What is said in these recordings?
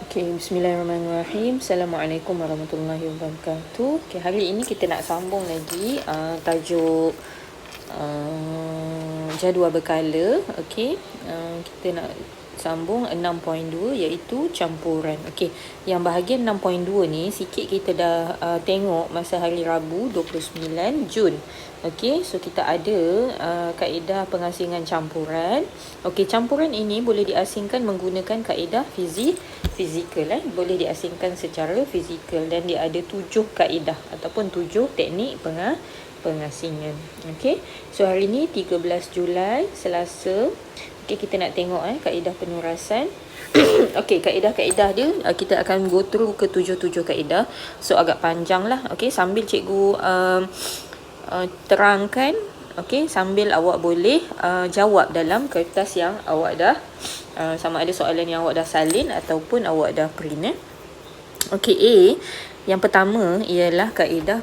Okay, bismillahirrahmanirrahim. Assalamualaikum warahmatullahi wabarakatuh. Okay, hari ini kita nak sambung lagi tajuk jadual berkala. Okay, kita nak sambung 6.2 iaitu campuran. Okay, yang bahagian 6.2 ni sikit kita dah tengok masa hari Rabu 29 Jun. Okay, so kita ada kaedah pengasingan campuran. Okay, campuran ini boleh diasingkan menggunakan kaedah fizikal. Boleh diasingkan secara fizikal dan dia ada 7 kaedah ataupun 7 teknik pengasingan. Okay, so hari ni 13 Julai Selasa. Okay, kita nak tengok kaedah penurasan. Okay, kaedah-kaedah dia kita akan go through ke 7 kaedah. So agak panjang lah. Okay, sambil cikgu terangkan, okay, sambil awak boleh jawab dalam kertas yang awak dah sama ada soalan yang awak dah salin ataupun awak dah print. Okay, A, yang pertama ialah kaedah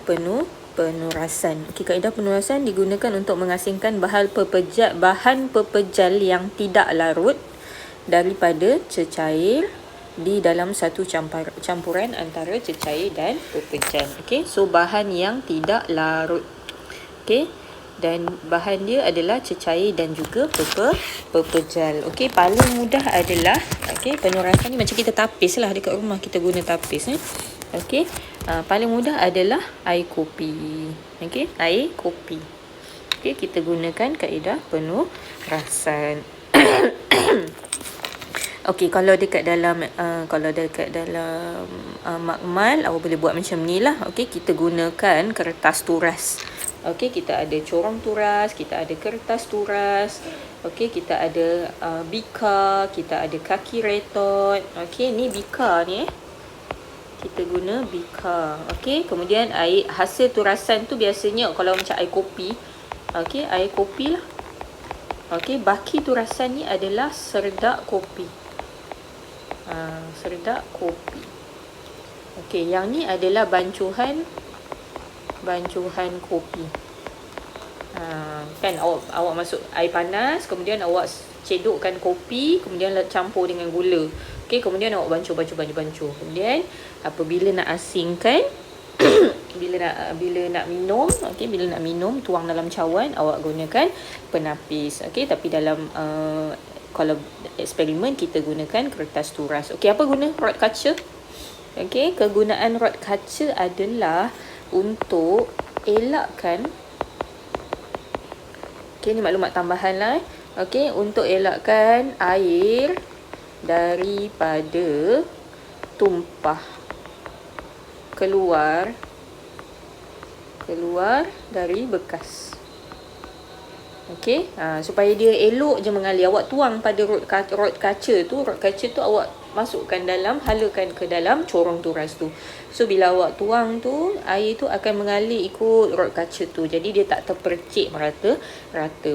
penurasan. Okay, kaedah penurasan digunakan untuk mengasingkan bahan pepejal yang tidak larut daripada cecair di dalam satu campuran antara cecair dan pepejal. Okay, so bahan yang tidak larut. Okay, dan bahan dia adalah cecair dan juga pepejal. Okay, paling mudah adalah penurasan ni macam kita tapis lah dekat rumah, kita guna tapis. Okay, paling mudah adalah air kopi. Okay, air kopi. Okay, kita gunakan kaedah penurasan. Okay, kalau dekat dalam makmal awak boleh buat macam ni lah. Okay, kita gunakan kertas turas. Okay, kita ada corong turas, kita ada kertas turas. Okay, kita ada bika, kita ada kaki retot. Okay, ni bika ni kita guna bika. Okay, kemudian air hasil turasan tu biasanya kalau macam air kopi. Okay, air kopi lah. Okay, baki turasan ni adalah serdak kopi. Serdak kopi. Okay, yang ni adalah bancuhan kopi. Kan awak masuk air panas, kemudian awak cedokkan kopi, kemudian campur dengan gula. Okey, kemudian awak bancuh. Kemudian apabila nak asingkan bila nak minum, bila nak minum tuang dalam cawan, awak gunakan penapis. Okey, tapi dalam kalau eksperimen kita gunakan kertas turas. Okey, apa guna rod kaca? Okey, kegunaan rod kaca adalah untuk elakkan, ni maklumat tambahan lah. Okey, untuk elakkan air daripada tumpah keluar dari bekas. Okey, supaya dia elok je mengalir, awak tuang pada rod kaca tu awak masukkan halakan ke dalam corong turas tu. So bila awak tuang tu, air tu akan mengalir ikut rod kaca tu. Jadi dia tak terpercik merata.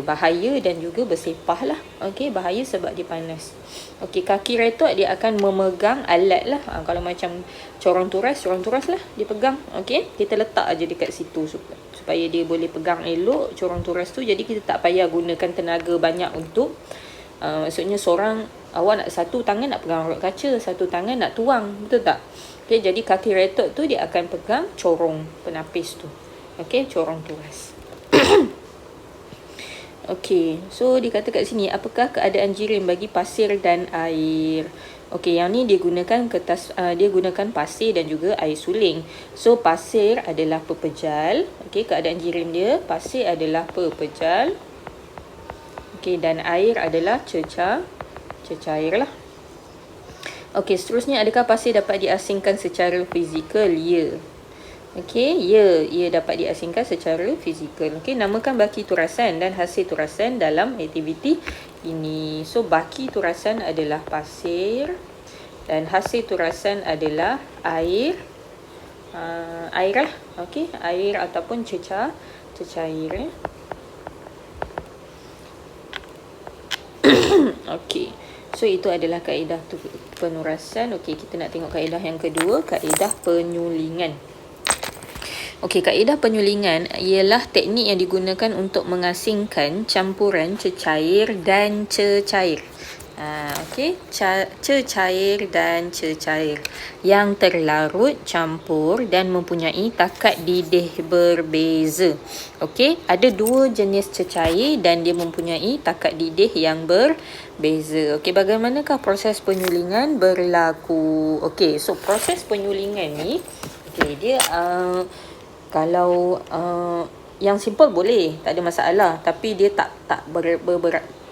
Bahaya dan juga bersepah lah. Okey, bahaya sebab dia panas. Okey, kaki retot dia akan memegang alat lah. Kalau macam corong turas lah dia pegang. Okey, kita letak aja dekat situ supaya dia boleh pegang elok corong turas tu. Jadi kita tak payah gunakan tenaga banyak untuk maksudnya awak nak satu tangan nak pegang rod kaca, satu tangan nak tuang, betul tak? Okey, jadi kaki retot tu dia akan pegang corong penapis tu. Okey, corong turas. Okey, so dikata kat sini, apakah keadaan jirim bagi pasir dan air? Okey, yang ni dia gunakan pasir dan juga air suling. So pasir adalah pepejal. Okey, keadaan jirim dia pasir adalah pepejal. Okey, dan air adalah cecair lah. Okey, seterusnya, adakah pasir dapat diasingkan secara fizikal? Ya. Okey, ia dapat diasingkan secara fizikal. Okey, namakan baki turasan dan hasil turasan dalam aktiviti ini. So baki turasan adalah pasir dan hasil turasan adalah air lah. Okey, air ataupun cecair. Okey, so itu adalah kaedah penurasan. Okey, kita nak tengok kaedah yang kedua, kaedah penyulingan. Okey, kaedah penyulingan ialah teknik yang digunakan untuk mengasingkan campuran cecair dan cecair. Okey, cecair dan cecair yang terlarut, campur dan mempunyai takat didih berbeza. Okey, ada dua jenis cecair dan dia mempunyai takat didih yang berbeza. Okey, bagaimanakah proses penyulingan berlaku? Okey, so proses penyulingan ni, okey, dia kalau yang simple boleh, tak ada masalah, tapi dia tak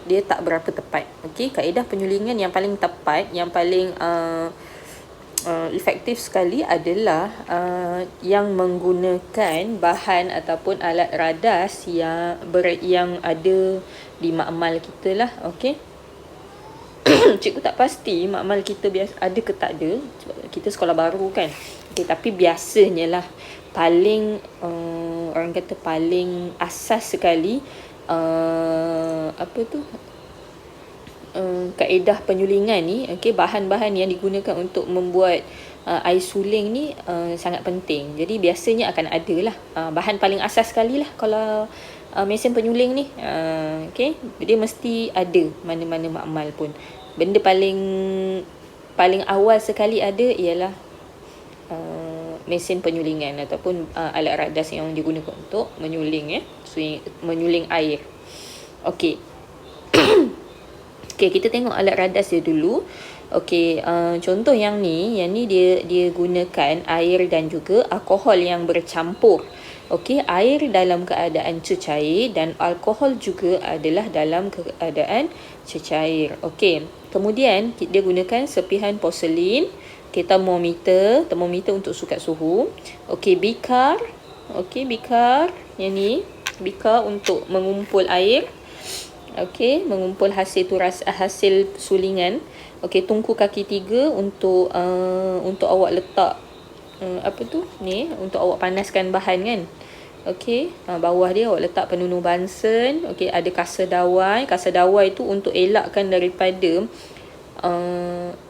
dia tak berapa tepat. Okey, kaedah penyulingan yang paling tepat, yang paling efektif sekali adalah yang menggunakan bahan ataupun alat radas yang ada di makmal kita lah. Okey. Cikgu tak pasti makmal kita biasa ada ke tak ada, sebab kita sekolah baru kan. Okay, tapi biasanya lah paling orang kata paling asas sekali kaedah penyulingan ni, okey, bahan-bahan yang digunakan untuk membuat air suling ni sangat penting. Jadi biasanya akan ada lah bahan paling asas sekali lah kalau mesin penyuling ni. Okey, dia mesti ada mana-mana makmal pun. Benda paling awal sekali ada ialah mesin penyulingan ataupun alat radas yang digunakan untuk menyuling menyuling air. Okey. Okey, kita tengok alat radas dia dulu. Okey, contoh yang ni dia gunakan air dan juga alkohol yang bercampur. Okey, air dalam keadaan cecair dan alkohol juga adalah dalam keadaan cecair. Okey, kemudian dia gunakan sepihan porselin, termometer untuk sukat suhu. Okey, bikar yang ni, bikar untuk mengumpul air. Okey, mengumpul hasil sulingan. Okey, tungku kaki 3 untuk awak letak untuk awak panaskan bahan kan. Okey, bawah dia awak letak penunuh bansen. Okey, ada kasa dawai. Kasa dawai tu untuk elakkan daripada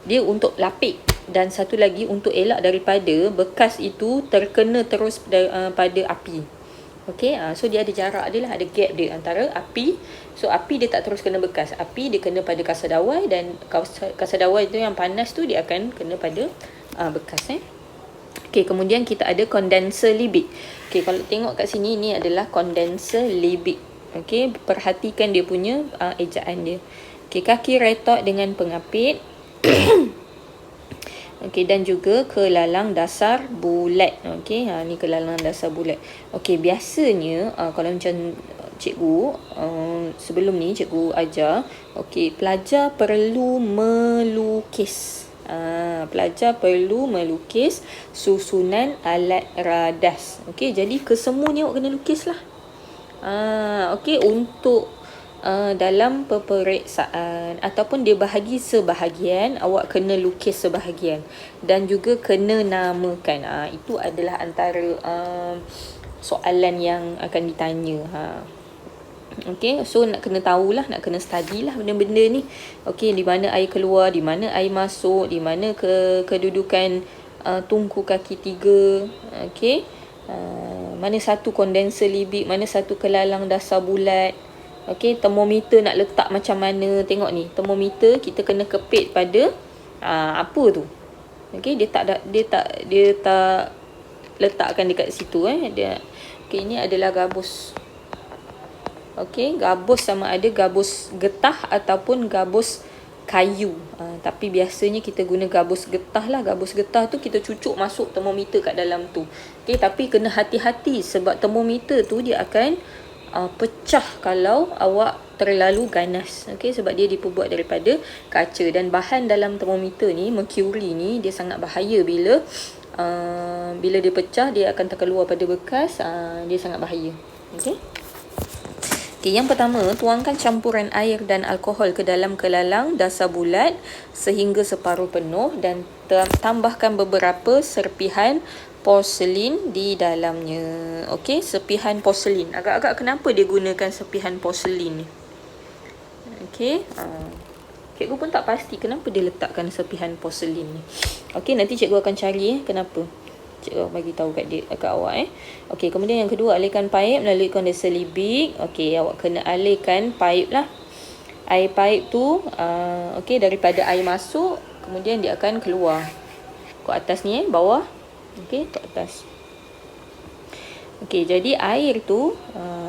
dia untuk lapik, dan satu lagi untuk elak daripada bekas itu terkena terus pada api. Okey, so dia ada jarak dia lah, ada gap dia antara api. So api dia tak terus kena bekas, api dia kena pada kasa dawai, dan kasa dawai tu yang panas tu dia akan kena pada bekas. Okey, kemudian kita ada kondenser libik. Okey, kalau tengok kat sini, ni adalah kondenser libik. Okey, perhatikan dia punya ejaan dia. Okey, kaki retok dengan pengapit. Okey, dan juga kelalang dasar bulat. Okey, ni kelalang dasar bulat. Okey, biasanya kalau macam cikgu sebelum ni cikgu ajar, okey, pelajar perlu melukis. Pelajar perlu melukis susunan alat radas. Okey, jadi kesemua ni awak kena lukis lah. Okey, untuk dalam peperiksaan ataupun dia bahagi sebahagian, awak kena lukis sebahagian dan juga kena namakan. Itu adalah antara soalan yang akan ditanya. Okey, so nak kena tahulah, nak kena study lah benda-benda ni. Okey, di mana air keluar, di mana air masuk, di mana kedudukan tungku kaki 3. Okey, mana satu kondenser libik, mana satu kelalang dasar bulat. Okey, termometer nak letak macam mana. Tengok ni, termometer kita kena kepit pada apa tu. Okey, dia tak letakkan dekat situ Okey, ini adalah gabus. Okey, gabus sama ada gabus getah ataupun gabus kayu. Tapi biasanya kita guna gabus getah lah. Gabus getah tu kita cucuk masuk termometer kat dalam tu. Okey, tapi kena hati-hati sebab termometer tu dia akan pecah kalau awak terlalu ganas. Okey, sebab dia diperbuat daripada kaca, dan bahan dalam termometer ni, merkuri ni, dia sangat bahaya bila dia pecah, dia akan terkeluar pada bekas. Dia sangat bahaya. Okey. Okey, yang pertama, tuangkan campuran air dan alkohol ke dalam kelalang dasar bulat sehingga separuh penuh dan tambahkan beberapa serpihan porselin di dalamnya. Okey, serpihan porselin. Agak-agak kenapa dia gunakan serpihan porselin ni? Okey, cikgu pun tak pasti kenapa dia letakkan serpihan porselin ni. Okey, nanti cikgu akan cari kenapa. Cikgu bagi tahu kat awak Okey, kemudian yang kedua, alirkan paip melalui kondenser libik. Okey, awak kena alirkan paip lah. Air paip tu okey, daripada air masuk kemudian dia akan keluar ke atas ni, bawah, okey, ke atas. Okey, jadi air tu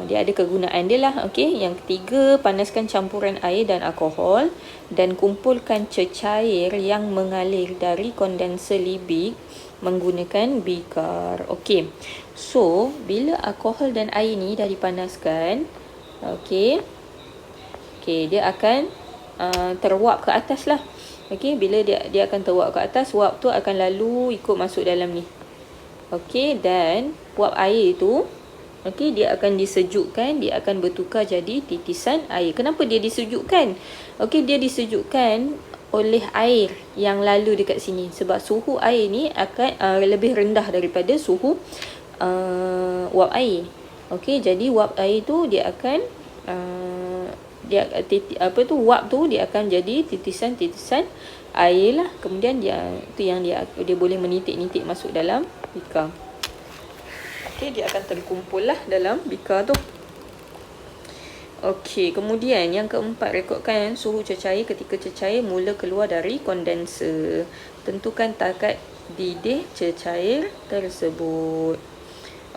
dia ada kegunaan dia lah. Okey, yang ketiga, panaskan campuran air dan alkohol dan kumpulkan cecair yang mengalir dari kondenser libik menggunakan bikar. Okey, so bila alkohol dan air ni dah dipanaskan, okey, dia akan teruap ke atas lah. Okey, bila dia akan teruap ke atas, wap tu akan lalu ikut masuk dalam ni. Okey, dan wap air tu, okey, dia akan disejukkan, dia akan bertukar jadi titisan air. Kenapa dia disejukkan? Okey, dia disejukkan oleh air yang lalu dekat sini, sebab suhu air ni akan lebih rendah daripada suhu wap air. Okey, jadi wap air tu dia akan wap tu dia akan jadi titisan-titisan air lah. Kemudian dia boleh menitik-nitik masuk dalam bikar. Okey, dia akan terkumpul lah dalam bikar tu. Okey, kemudian yang keempat, rekodkan suhu cecair ketika cecair mula keluar dari kondenser. Tentukan takat didih cecair tersebut.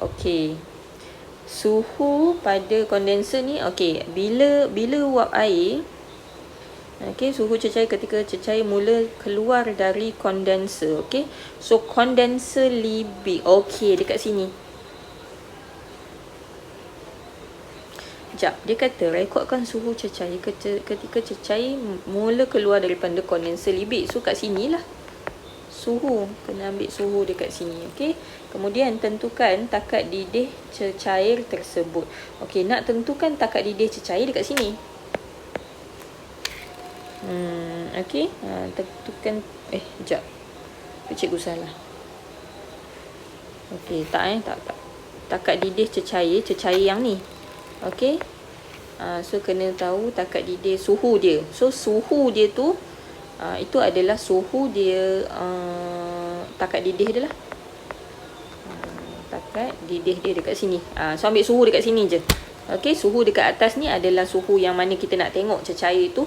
Okey, suhu pada kondenser ni, okey, bila wap air, okey, suhu cecair ketika cecair mula keluar dari kondenser. Okey, so kondenser libik, okey, dekat sini. Sekejap, dia kata rekodkan suhu cecair ketika cecair mula keluar daripada kondenser libik. So kat sinilah suhu, kena ambil suhu dekat sini. Okey, kemudian tentukan takat didih cecair tersebut. Okey, nak tentukan takat didih cecair dekat sini. Okey, tentukan, sekejap, cikgu salah. Okey, tak. Takat didih cecair yang ni. Okey, so kena tahu takat didih suhu dia. So suhu dia tu itu adalah suhu dia, takat didih dia lah. Takat didih dia dekat sini. So ambil suhu dekat sini je. Okey, suhu dekat atas ni adalah suhu yang mana kita nak tengok cecair tu,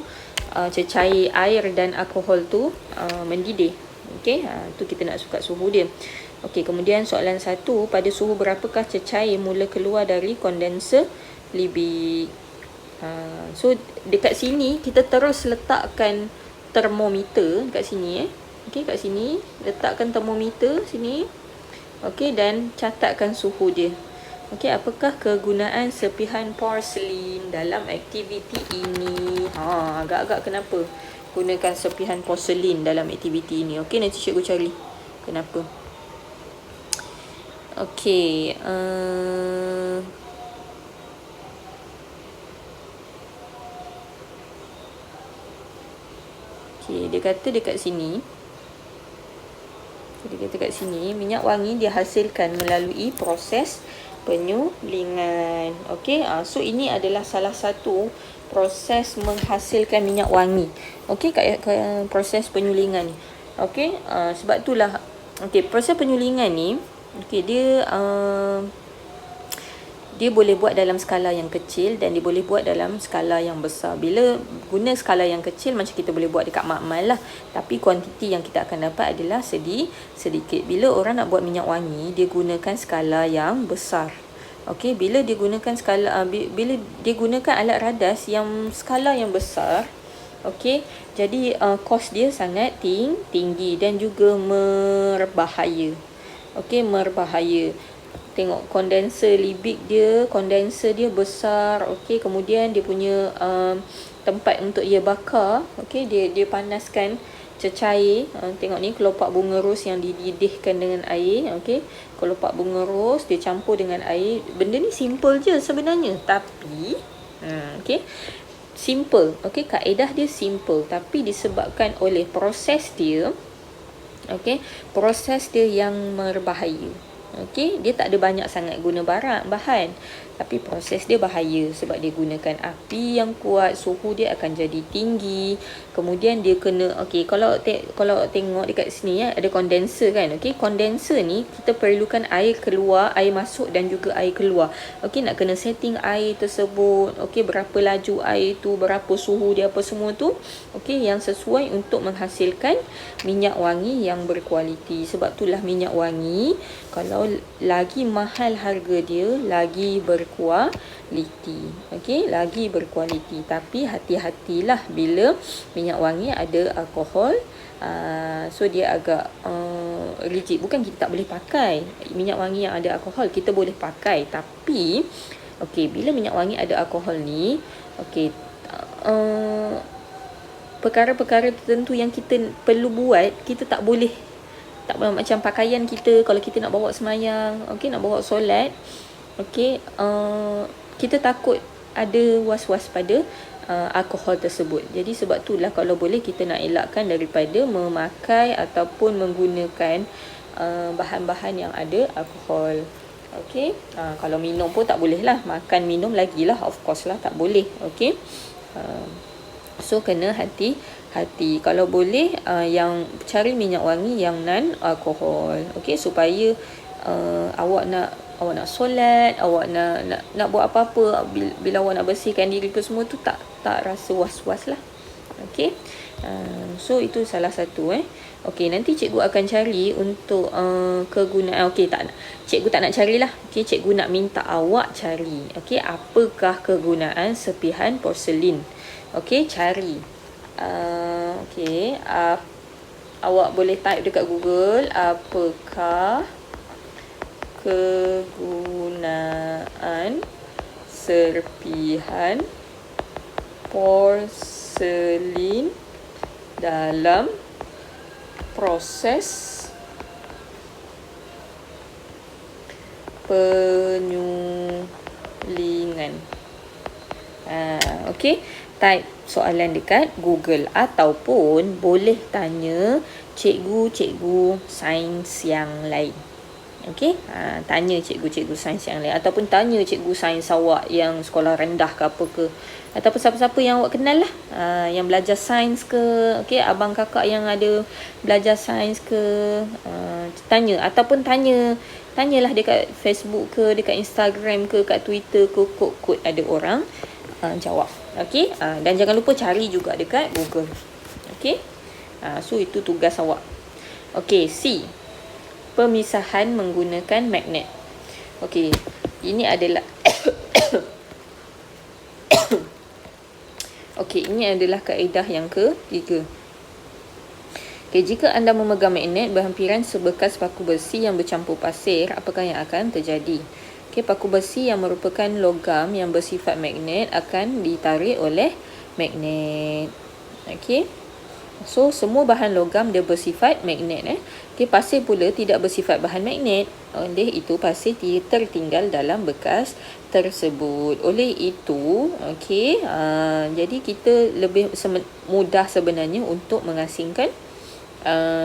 cecair air dan alkohol tu mendidih. Okey, tu kita nak sukat suhu dia. Okey, kemudian soalan 1, pada suhu berapakah cecair mula keluar dari kondenser libik? So dekat sini kita terus letakkan termometer dekat sini. Okey, kat sini letakkan termometer sini. Okey, dan catatkan suhu dia. Okey, apakah kegunaan serpihan porselin dalam aktiviti ini? Agak-agak kenapa gunakan serpihan porselin dalam aktiviti ini? Okey, nanti cikgu cari kenapa. Okey, dia kata dekat sini. Dia kata kat sini, minyak wangi dihasilkan melalui proses penyulingan. Okey, so ini adalah salah satu proses menghasilkan minyak wangi. Okey, kat proses penyulingan ni. Okey, sebab itulah, okey, proses penyulingan ni, okey, dia boleh buat dalam skala yang kecil dan dia boleh buat dalam skala yang besar. Bila guna skala yang kecil, macam kita boleh buat dekat makmal lah. Tapi kuantiti yang kita akan dapat adalah sedikit. Bila orang nak buat minyak wangi, dia gunakan skala yang besar. Okey, bila dia gunakan alat radas yang skala yang besar, okey, jadi kos dia sangat tinggi dan juga berbahaya. Okey, berbahaya. Tengok kondenser libik dia, kondenser dia besar. Okey, kemudian dia punya tempat untuk ia bakar. Okey, dia panaskan cecair. Tengok ni kelopak bunga ros yang dididihkan dengan air. Okey, kelopak bunga ros dia campur dengan air. Benda ni simple je sebenarnya, tapi okey, simple. Okey, kaedah dia simple, tapi disebabkan oleh proses dia, okey, proses dia yang berbahaya. Okey, dia tak ada banyak sangat guna bahan. Tapi proses dia bahaya sebab dia gunakan api yang kuat, suhu dia akan jadi tinggi. Kemudian dia kena, okey, kalau tengok dekat sini ada kondenser kan. Okey, kondenser ni kita perlukan air keluar, air masuk dan juga air keluar. Okey, nak kena setting air tersebut. Okey, berapa laju air tu, berapa suhu dia, apa semua tu. Okey, yang sesuai untuk menghasilkan minyak wangi yang berkualiti. Sebab itulah minyak wangi kalau lagi mahal harga dia, lagi berkualiti. Okey, lagi berkualiti. Tapi hati-hatilah bila minyak wangi ada alkohol. So dia agak rigid. Bukan kita tak boleh pakai minyak wangi yang ada alkohol, kita boleh pakai. Tapi okey, bila minyak wangi ada alkohol ni, okey, perkara-perkara tertentu yang kita perlu buat, kita tak boleh. Tak macam pakaian kita, kalau kita nak bawa semayang, okey, nak bawa solat, okey, kita takut ada was-was pada alkohol tersebut. Jadi sebab itulah kalau boleh kita nak elakkan daripada memakai ataupun menggunakan bahan-bahan yang ada alkohol. Okey, kalau minum pun tak boleh lah, makan minum lagi lah, of course lah tak boleh. Okey, so kena hati-hati. Kalau boleh yang cari minyak wangi yang non alkohol. Okey, supaya awak nak solat, awak nak buat apa-apa, bila awak nak bersihkan diri ke semua tu tak rasa was-was lah. Okey, so itu salah satu. Okey, nanti cikgu akan cari untuk kegunaan. Okey, cikgu tak nak carilah. Okey, cikgu nak minta awak cari. Okey, apakah kegunaan serpihan porselin? Okey, cari. Okey, awak boleh type dekat Google, apakah kegunaan serpihan porselin dalam proses penyulingan. Okey, type soalan dekat Google ataupun boleh tanya cikgu-cikgu sains yang lain. Okey, tanya cikgu-cikgu sains yang lain ataupun tanya cikgu sains awak yang sekolah rendah ke apa ke, ataupun siapa-siapa yang awak kenal lah, yang belajar sains ke. Okey, abang kakak yang ada belajar sains ke, tanya ataupun tanyalah dekat Facebook ke, dekat Instagram ke, kat Twitter ke, kot ada orang jawab. Okey, dan jangan lupa cari juga dekat Google. Okey, so itu tugas awak. Okey, C, pemisahan menggunakan magnet. Okey, ini adalah okey, ini adalah kaedah yang ketiga. Okey, jika anda memegang magnet berhampiran sebekas paku besi yang bercampur pasir, apakah yang akan terjadi? Okey, paku besi yang merupakan logam yang bersifat magnet akan ditarik oleh magnet. Okey, so semua bahan logam dia bersifat magnet. Okey, pasir pula tidak bersifat bahan magnet. Oleh itu pasir tertinggal dalam bekas tersebut. Oleh itu, okey, jadi kita lebih mudah sebenarnya untuk mengasingkan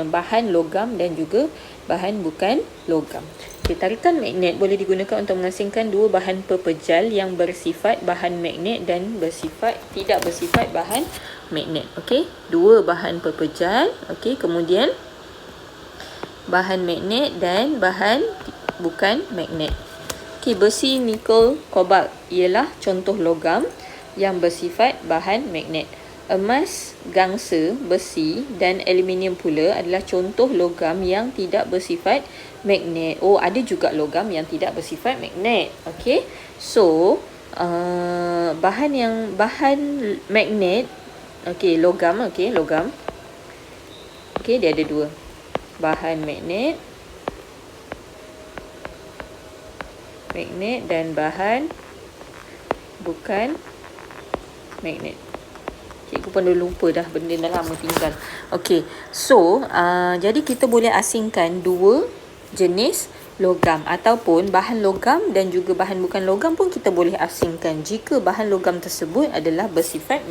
bahan logam dan juga bahan bukan logam. Okay, tarikan magnet boleh digunakan untuk mengasingkan dua bahan pepejal yang bersifat bahan magnet dan tidak bersifat bahan magnet. Okey, dua bahan pepejal. Okey, kemudian bahan magnet dan bahan bukan magnet. Okey, besi, nikel, kobalt ialah contoh logam yang bersifat bahan magnet. Emas, gangsa, besi dan aluminium pula adalah contoh logam yang tidak bersifat magnet. Oh, ada juga logam yang tidak bersifat magnet. Okey, so bahan magnet, okey, logam. Okey, logam. Okey, dia ada dua. Bahan magnet dan bahan bukan magnet. Cikgu pun dah lupa dah, benda dah lama tinggal. Okey, so jadi kita boleh asingkan dua jenis logam, ataupun bahan logam dan juga bahan bukan logam pun kita boleh asingkan. Jika bahan logam tersebut adalah bersifat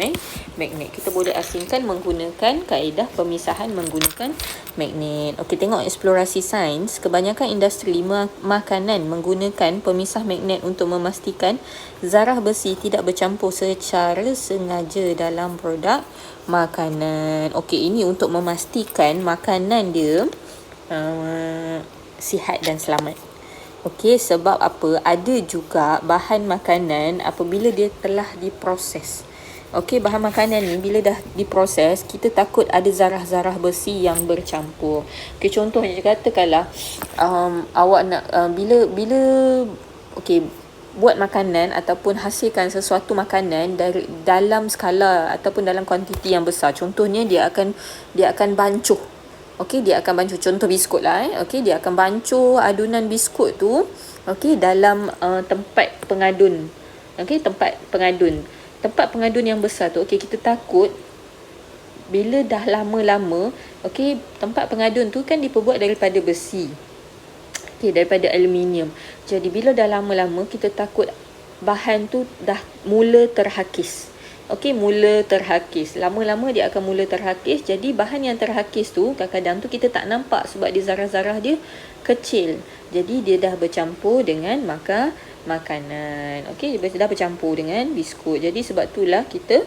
magnet, kita boleh asingkan menggunakan kaedah pemisahan menggunakan magnet. Okey, tengok eksplorasi sains. Kebanyakan industri makanan menggunakan pemisah magnet untuk memastikan zarah besi tidak bercampur secara sengaja dalam produk makanan. Okey, ini untuk memastikan makanan dia sihat dan selamat. Okey, sebab apa? Ada juga bahan makanan apabila dia telah diproses. Okey, bahan makanan ni bila dah diproses, kita takut ada zarah-zarah besi yang bercampur. Okey, contohnya katakanlah awak nak bila okey, buat makanan ataupun hasilkan sesuatu makanan dari dalam skala ataupun dalam kuantiti yang besar. Contohnya dia akan bancuh. Okey, dia akan bancuh. Contoh biskut lah. Okey, dia akan bancuh adunan biskut tu. Okey, dalam tempat pengadun. Okey, tempat pengadun yang besar tu. Okey, kita takut bila dah lama-lama, okey, tempat pengadun tu kan diperbuat daripada besi. Okey, daripada aluminium. Jadi bila dah lama-lama kita takut bahan tu dah mula terhakis. Okey, mula terhakis. Lama-lama dia akan mula terhakis. Jadi bahan yang terhakis tu kadang-kadang tu kita tak nampak sebab dia zarah-zarah dia kecil. Jadi dia dah bercampur dengan makanan. Okey, dia dah bercampur dengan biskut. Jadi sebab itulah kita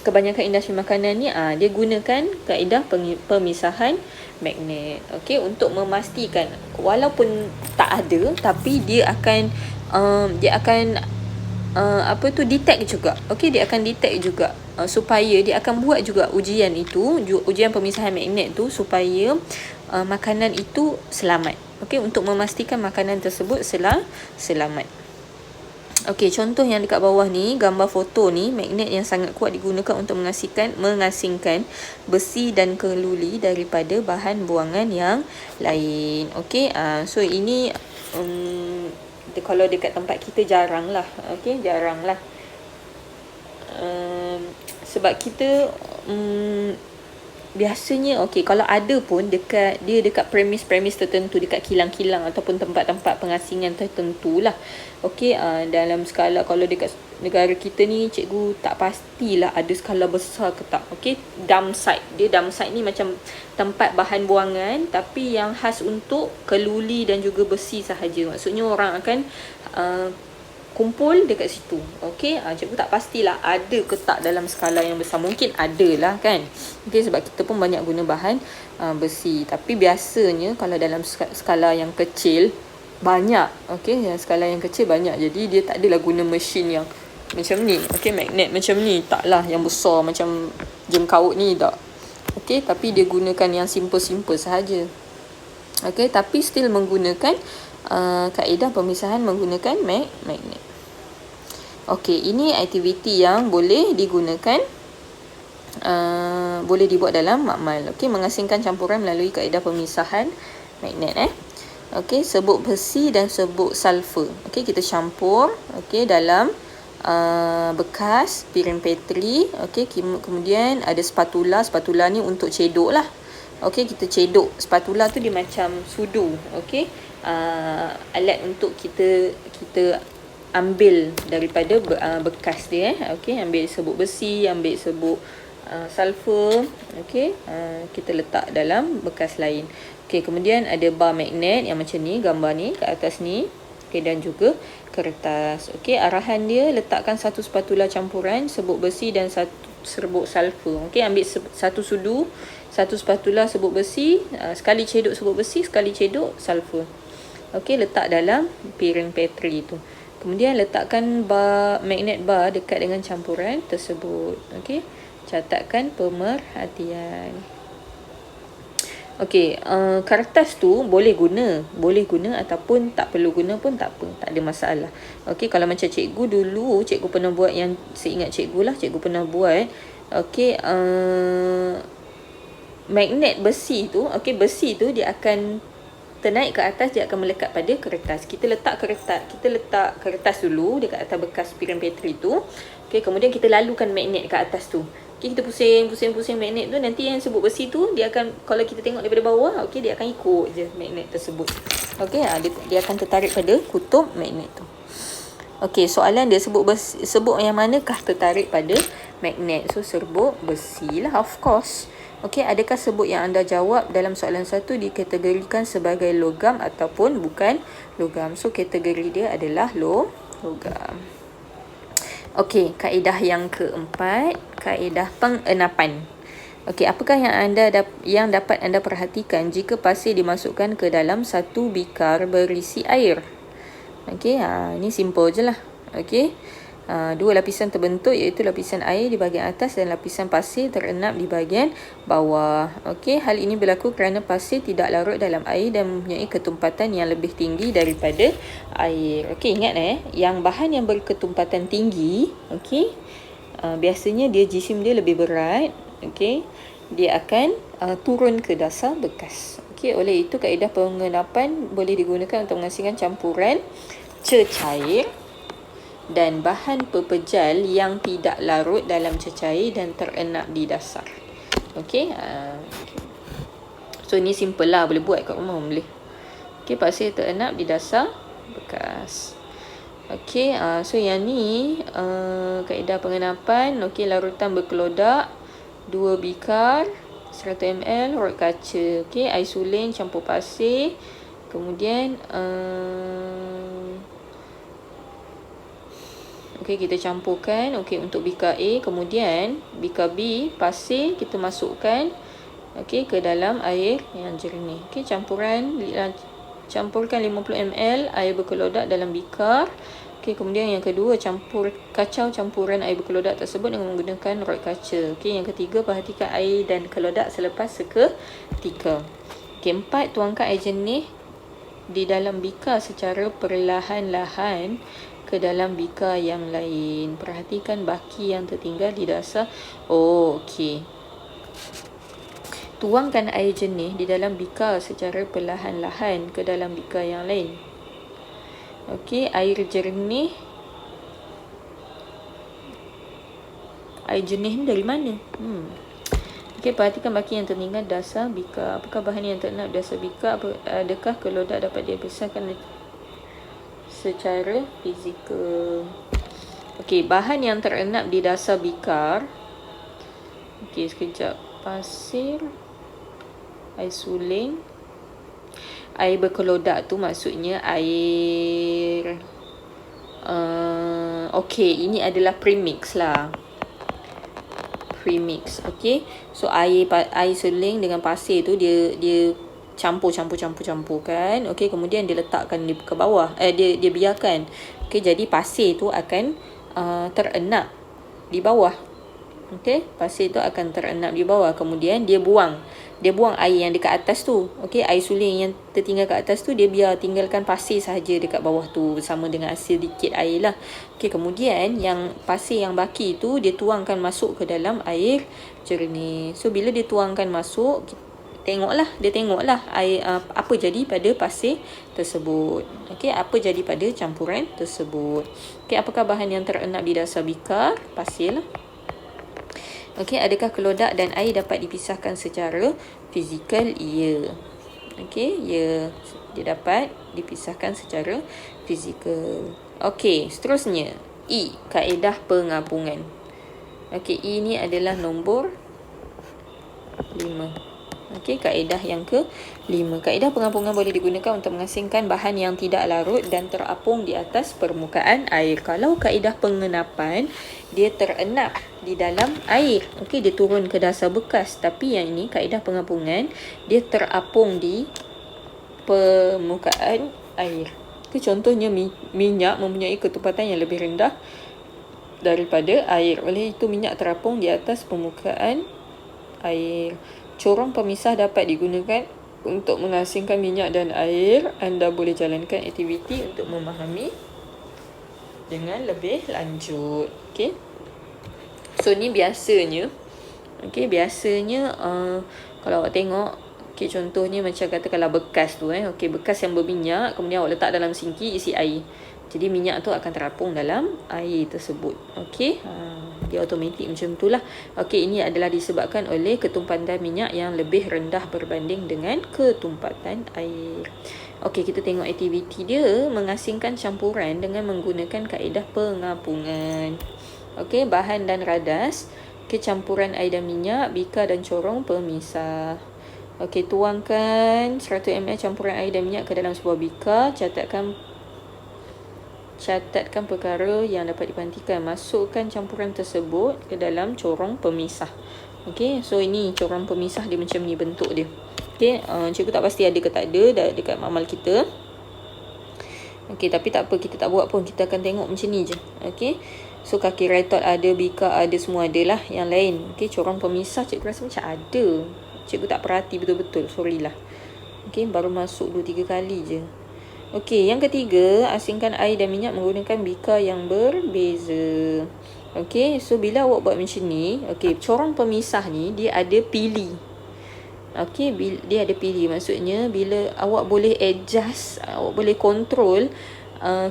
kebanyakan industri makanan ni dia gunakan kaedah pemisahan magnet. Okey, untuk memastikan walaupun tak ada tapi dia akan detect juga. Okey, dia akan detect juga supaya dia akan buat juga ujian pemisahan magnet tu supaya makanan itu selamat. Okey, untuk memastikan makanan tersebut selamat. Okey, contoh yang dekat bawah ni, gambar foto ni, magnet yang sangat kuat digunakan untuk mengasingkan besi dan keluli daripada bahan buangan yang lain. Okey, so ini kalau dekat tempat kita jarang lah. Okey, jarang lah. Sebab kita biasanya kalau ada pun dekat premis tertentu, dekat kilang-kilang ataupun tempat-tempat pengasingan tertentu lah. Okey, dalam skala kalau dekat negara kita ni cikgu tak pastilah ada skala besar ke tak. Okey, dump site ni macam tempat bahan buangan tapi yang khas untuk keluli dan juga besi sahaja. Maksudnya orang akan kumpul dekat situ. Okey, cikgu tak pastilah ada ke tak dalam skala yang besar. Mungkin ada lah kan. Okey, sebab kita pun banyak guna bahan besi. Tapi biasanya kalau dalam skala yang kecil banyak. Okey, yang skala yang kecil banyak. Jadi dia tak adalah guna mesin yang macam ni. Okey, magnet macam ni. Taklah yang besar macam jengkaut ni, tak. Okey, tapi dia gunakan yang simple-simple sahaja. Okey, tapi still menggunakan kaedah pemisahan menggunakan magnet. Okey, ini aktiviti yang boleh digunakan, boleh dibuat dalam makmal. Okey, mengasingkan campuran melalui kaedah pemisahan magnet. Okey, sebut besi dan sebut sulfur. Okey, kita campur dalam bekas piring petri. Okey, kemudian ada spatula. Spatula ni untuk cedok lah. Okey, kita cedok. Spatula tu dia macam sudu. Okey, alat untuk kita ambil daripada bekas dia. Okey, ambil sebut besi, ambil sebut sulfur. Okey, kita letak dalam bekas lain. Okey, kemudian ada bar magnet yang macam ni, gambar ni kat atas ni. Okey, dan juga kertas. Okey, arahan dia letakkan satu spatula campuran sebut besi dan satu serbuk sulfur. Okey, ambil satu sudu, satu spatula sebut besi, sekali cedok sebut besi, sekali cedok sulfur. Okey, letak dalam piring petri tu. Kemudian letakkan magnet bar dekat dengan campuran tersebut. Okey, catatkan pemerhatian. Okey, kertas tu boleh guna ataupun tak perlu guna pun tak apa, tak ada masalah. Okey, kalau macam cikgu dulu, cikgu pernah buat yang seingat cikgu lah, cikgu pernah buat. Okey, magnet besi tu, besi tu dia akan ternaik ke atas, dia akan melekat pada kertas. Kita letak kertas dulu dekat atas bekas piring petri tu. Okey, kemudian kita lalukan magnet ke atas tu. Okay, kita pusing magnet tu, nanti yang sebut besi tu dia akan, kalau kita tengok daripada bawah, okay, dia akan ikut je magnet tersebut. Okay, dia akan tertarik pada kutub magnet tu. Okay, soalan dia sebut yang manakah tertarik pada magnet. So serbuk besi lah, of course. Okay, adakah sebut yang anda jawab dalam soalan 1 dikategorikan sebagai logam ataupun bukan logam? So kategori dia adalah logam. Okey, kaedah yang keempat, kaedah pengenapan. Okey, apakah yang dapat anda perhatikan jika pasir dimasukkan ke dalam satu bikar berisi air? Okey, ini simple je lah. Okey. Dua lapisan terbentuk, iaitu lapisan air di bahagian atas dan lapisan pasir terenap di bahagian bawah. Okey, hal ini berlaku kerana pasir tidak larut dalam air dan mempunyai ketumpatan yang lebih tinggi daripada air. Okey, ingat yang bahan yang berketumpatan tinggi, okey, biasanya jisim dia lebih berat, okey, dia akan turun ke dasar bekas. Okey, oleh itu kaedah pengenapan boleh digunakan untuk mengasingkan campuran cecair dan bahan pepejal yang tidak larut dalam cecair dan terenap di dasar. Okey. So ni simple lah, boleh buat kat rumah boleh. Okey, pasir terenap di dasar bekas. Okey, so yang ni kaedah pengenapan. Okey, larutan berkelodak 2 bikar 100 ml rod kaca. Okey, air suling campur pasir. Kemudian okey, kita campurkan. Okey, untuk bikar A, kemudian bikar B, pasir kita masukkan okey ke dalam air yang jernih. Okey, campurkan 50 ml air berkelodak dalam bikar. Okey, kemudian yang kedua, kacau campuran air berkelodak tersebut dengan menggunakan rod kaca. Okey, yang ketiga, perhatikan air dan kelodak selepas seketika. Okey, 4, tuangkan air jernih di dalam bikar secara perlahan-lahan ke dalam bikar yang lain. Perhatikan baki yang tertinggal di dasar. Okey. Tuangkan air jernih di dalam bikar secara perlahan-lahan ke dalam bikar yang lain. Okey, air jernih. Air jernih ni dari mana? Okey, perhatikan baki yang tertinggal dasar bikar. Apakah bahan yang terenap dasar bikar? Adakah kelodak dapat dibesarkan secara fizikal? Okey, bahan yang terenap di dasar bikar. Okey, sekejap. Pasir, air suling, air berkelodak tu maksudnya air okey, ini adalah premix lah. Premix. Okey, so air suling dengan pasir tu dia campurkan. Okey, kemudian dia letakkan ke bawah. Dia biarkan. Okey, jadi pasir tu akan terenap di bawah. Okey, pasir tu akan terenap di bawah. Kemudian dia buang air yang dekat atas tu. Okey, air suling yang tertinggal kat atas tu dia biar tinggalkan pasir sahaja dekat bawah tu bersama dengan sedikit air lah. Okey, kemudian yang pasir yang baki tu dia tuangkan masuk ke dalam air jernih. So bila dia tuangkan masuk, tengoklah air apa jadi pada pasir tersebut. Okey, apa jadi pada campuran tersebut. Okey, apakah bahan yang terenap di dasar bikar? Pasir lah. Okey, adakah kelodak dan air dapat dipisahkan secara fizikal? Ya. Okey, ya, dia dapat dipisahkan secara fizikal. Okey, seterusnya E, kaedah pengapungan. Okey, E ni adalah nombor 5. Okey, kaedah yang ke-5. Kaedah pengapungan boleh digunakan untuk mengasingkan bahan yang tidak larut dan terapung di atas permukaan air. Kalau kaedah pengenapan, dia terenap di dalam air. Okey, dia turun ke dasar bekas. Tapi yang ini, kaedah pengapungan, dia terapung di permukaan air. Okay, contohnya minyak mempunyai ketumpatan yang lebih rendah daripada air. Oleh itu, minyak terapung di atas permukaan air. Corong pemisah dapat digunakan untuk mengasingkan minyak dan air. Anda boleh jalankan aktiviti untuk memahami dengan lebih lanjut. Okey. So ni biasanya. Okey, biasanya kalau awak tengok, okey, contohnya macam katakanlah bekas tu Okey, bekas yang berminyak, kemudian awak letak dalam sinki isi air. Jadi minyak tu akan terapung dalam air tersebut. Okey, dia automatik macam itulah. Okey, ini adalah disebabkan oleh ketumpatan minyak yang lebih rendah berbanding dengan ketumpatan air. Okey, kita tengok aktiviti dia. Mengasingkan campuran dengan menggunakan kaedah pengapungan. Okey, bahan dan radas. Okey, campuran air dan minyak, bika dan corong pemisah. Okey, tuangkan 100 ml campuran air dan minyak ke dalam sebuah bika. Catatkan perkara yang dapat diperhatikan. Masukkan campuran tersebut ke dalam corong pemisah. Okey, so ini corong pemisah dia macam ni bentuk dia. Okey, cikgu tak pasti ada ke tak ada dekat amal kita. Okey, tapi tak apa, kita tak buat pun. Kita akan tengok macam ni je. Okey, so kaki retot ada, bika ada, semua ada lah. Yang lain, okey, corong pemisah cikgu rasa macam ada. Cikgu tak perhati betul-betul, sorry lah. Okey, baru masuk 2-3 kali je. Okey, yang ketiga, asingkan air dan minyak menggunakan bika yang berbeza. Okey, so bila awak buat macam ni, okey, corong pemisah ni dia ada pili. Okey, dia ada pili. Maksudnya bila awak boleh adjust, awak boleh control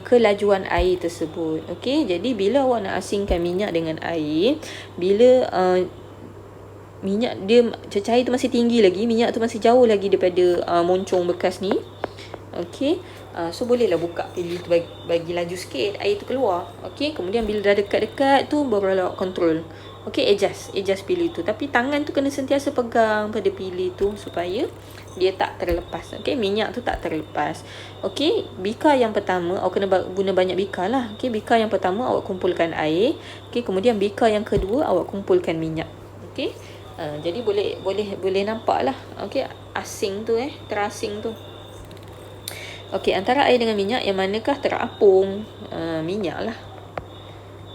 kelajuan air tersebut. Okey, jadi bila awak nak asingkan minyak dengan air, bila minyak dia cecair tu masih tinggi lagi, minyak tu masih jauh lagi daripada moncong bekas ni. Okey, so bolehlah buka pili tu, bagi laju sikit air tu keluar. Okey, kemudian bila dah dekat-dekat tu baru awak control. Okey, adjust pili tu, tapi tangan tu kena sentiasa pegang pada pili tu supaya dia tak terlepas. Okey, minyak tu tak terlepas. Okey, bika yang pertama awak kena guna banyak bika lah. Okey, bika yang pertama awak kumpulkan air. Okey, kemudian bika yang kedua awak kumpulkan minyak. Okey, jadi boleh nampak lah. Okey, asing tu terasing tu. Okey, antara air dengan minyak yang manakah terapung? Minyak lah.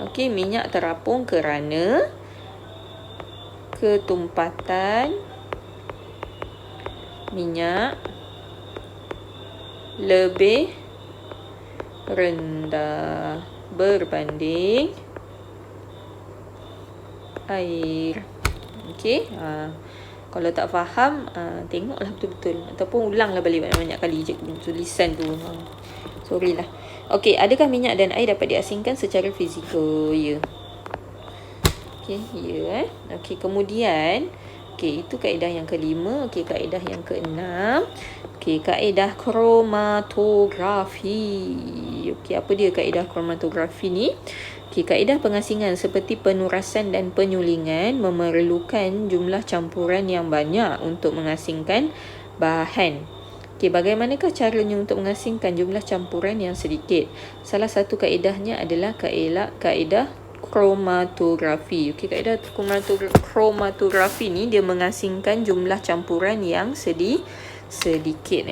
Okey, minyak terapung kerana ketumpatan minyak lebih rendah berbanding air. Okey, kalau tak faham, tengoklah betul-betul ataupun ulanglah balik banyak-banyak kali tulisan tu. Sorry lah. Okey, adakah minyak dan air dapat diasingkan secara fizikal? Ya. Okey, ya. Okey, kemudian itu kaedah yang kelima. Okey, kaedah yang keenam. Okey, kaedah kromatografi. Okey, apa dia kaedah kromatografi ni? Okey, kaedah pengasingan seperti penurasan dan penyulingan memerlukan jumlah campuran yang banyak untuk mengasingkan bahan. Okey, bagaimanakah caranya untuk mengasingkan jumlah campuran yang sedikit? Salah satu kaedahnya adalah kaedah kromatografi. Okey, kaedah kromatografi ni dia mengasingkan jumlah campuran yang sedikit.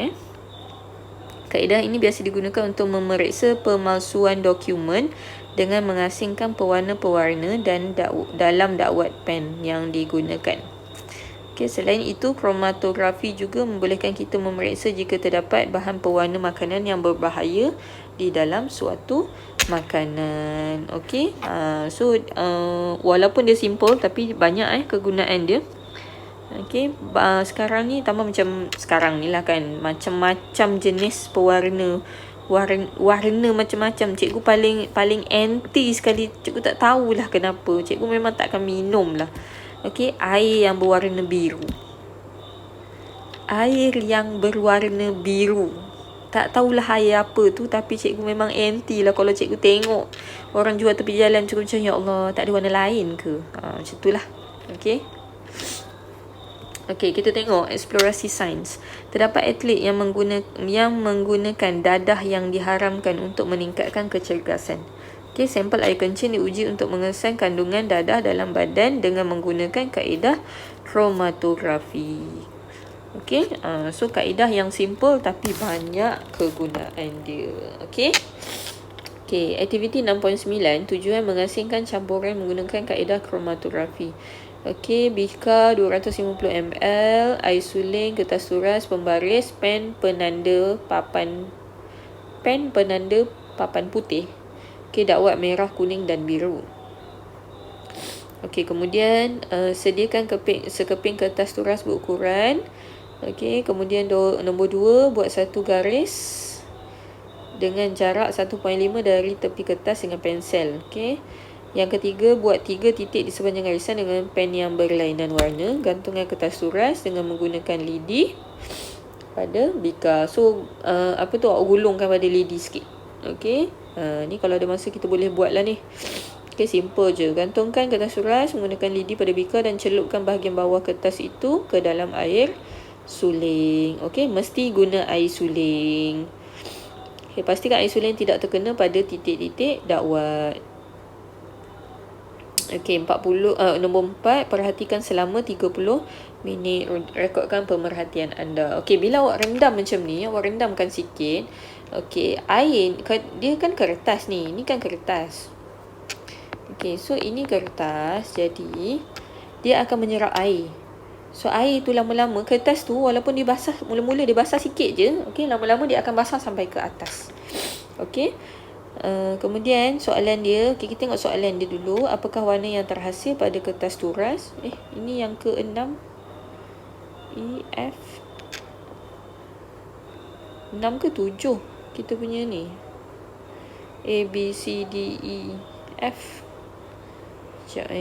Kaedah ini biasa digunakan untuk memeriksa pemalsuan dokumen dengan mengasingkan pewarna-pewarna dan dalam dakwat pen yang digunakan. Okey, selain itu, kromatografi juga membolehkan kita memeriksa jika terdapat bahan pewarna makanan yang berbahaya di dalam suatu makanan. Okey, so walaupun dia simple tapi banyak kegunaan dia. Okey, sekarang ni tambah macam sekarang ni lah kan, macam-macam jenis pewarna, warna macam-macam. Cikgu paling anti sekali, cikgu tak tahulah kenapa. Cikgu memang tak akan minum lah. Okey, air yang berwarna biru. Air yang berwarna biru. Tak tahulah air apa tu, tapi cikgu memang anti lah kalau cikgu tengok orang jual tepi jalan. Cikgu macam, ya Allah, tak ada warna lain ke? Macam tu lah. Okey. Okey, kita tengok eksplorasi sains. Terdapat atlet yang menggunakan dadah yang diharamkan untuk meningkatkan kecergasan. Okey, sampel air kencing diuji untuk mengesan kandungan dadah dalam badan dengan menggunakan kaedah kromatografi. Okey, so kaedah yang simple tapi banyak kegunaan dia. Okey. Okey, aktiviti 6.9, tujuan mengasingkan campuran menggunakan kaedah kromatografi. Okey, bika 250 ml, air suling, kertas turas, pembaris, pen penanda papan putih. Okey, dakwat merah, kuning dan biru. Okey, kemudian sediakan sekeping kertas turas berukuran. Okey, kemudian nombor 2, buat satu garis dengan jarak 1.5 dari tepi kertas dengan pensel. Okey. Yang ketiga, buat 3 titik di sepanjang garisan dengan pen yang berlainan warna. Gantungkan kertas turas dengan menggunakan lidi pada bika. So, awak gulungkan pada lidi sikit. Okey. Ni kalau ada masa kita boleh buat lah ni. Okey, simple je. Gantungkan kertas turas menggunakan lidi pada bika dan celupkan bahagian bawah kertas itu ke dalam air suling. Okey, mesti guna air suling. Okey, pastikan air suling tidak terkena pada titik-titik dakwat. Okey, nombor 4, perhatikan selama 30 minit. Rekodkan pemerhatian anda. Okey, bila awak rendam macam ni, awak rendamkan sikit. Okey, air, dia kan kertas ni. Ni kan kertas. Okey, so ini kertas. Jadi, dia akan menyerap air. So, air tu lama-lama, kertas tu walaupun dia basah, mula-mula dia basah sikit je. Okey, lama-lama dia akan basah sampai ke atas. Okey. Kemudian soalan dia, okay, kita tengok soalan dia dulu. Apakah warna yang terhasil pada kertas turas? Ini yang ke-6. E, F 6 ke 7 kita punya ni? A, B, C, D, E, F. Sekejap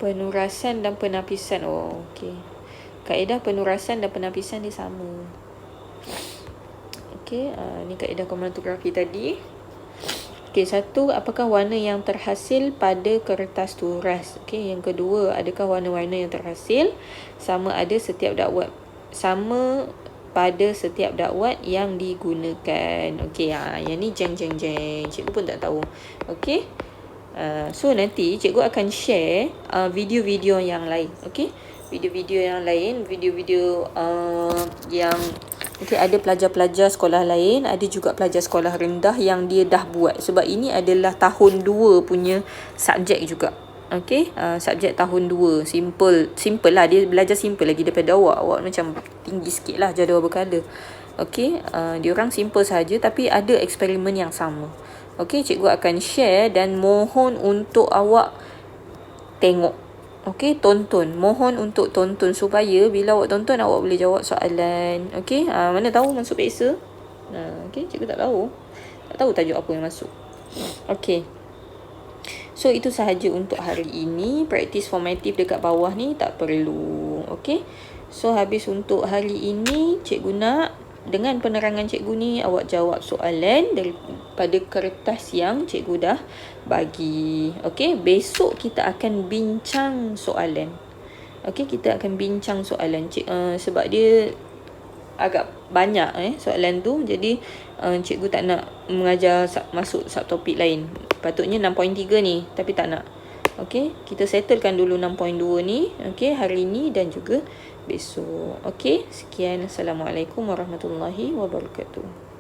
penurasan dan penapisan. Okey. Kaedah penurasan dan penapisan dia sama. Okey, ni kaedah kromatografi tadi. Okey, 1, apakah warna yang terhasil pada kertas turas? Okey, yang kedua, adakah warna-warna yang terhasil sama pada setiap dakwat yang digunakan? Okey, yang ni jeng. Cikgu pun tak tahu. Okey. So nanti cikgu akan share video-video yang lain. Okey, video-video yang lain, video-video yang ada pelajar-pelajar sekolah lain, ada juga pelajar sekolah rendah yang dia dah buat. Sebab ini adalah tahun 2 punya subjek juga. Okey, subjek tahun 2. Simple lah, dia belajar simple lagi daripada awak macam tinggi sikit lah jadual berkala. Okey, diorang simple saja tapi ada eksperimen yang sama. Okey, cikgu akan share dan mohon untuk awak tengok. Okey, tonton. Mohon untuk tonton supaya bila awak tonton awak boleh jawab soalan. Okey, mana tahu masuk peksa. Okey, cikgu tak tahu. Tak tahu tajuk apa yang masuk. Okey. So, itu sahaja untuk hari ini. Praktis formatif dekat bawah ni tak perlu. Okey. So, habis untuk hari ini, cikgu nak dengan penerangan cikgu ni awak jawab soalan daripada kertas yang cikgu dah bagi. Okey, besok kita akan bincang soalan. Okey, kita akan bincang soalan sebab dia agak banyak soalan tu. Jadi cikgu tak nak mengajar masuk subtopik lain. Patutnya 6.3 ni tapi tak nak. Okey, kita settlekan dulu 6.2 ni. Okey, hari ini dan juga besok. Okey, sekian. Assalamualaikum warahmatullahi wabarakatuh.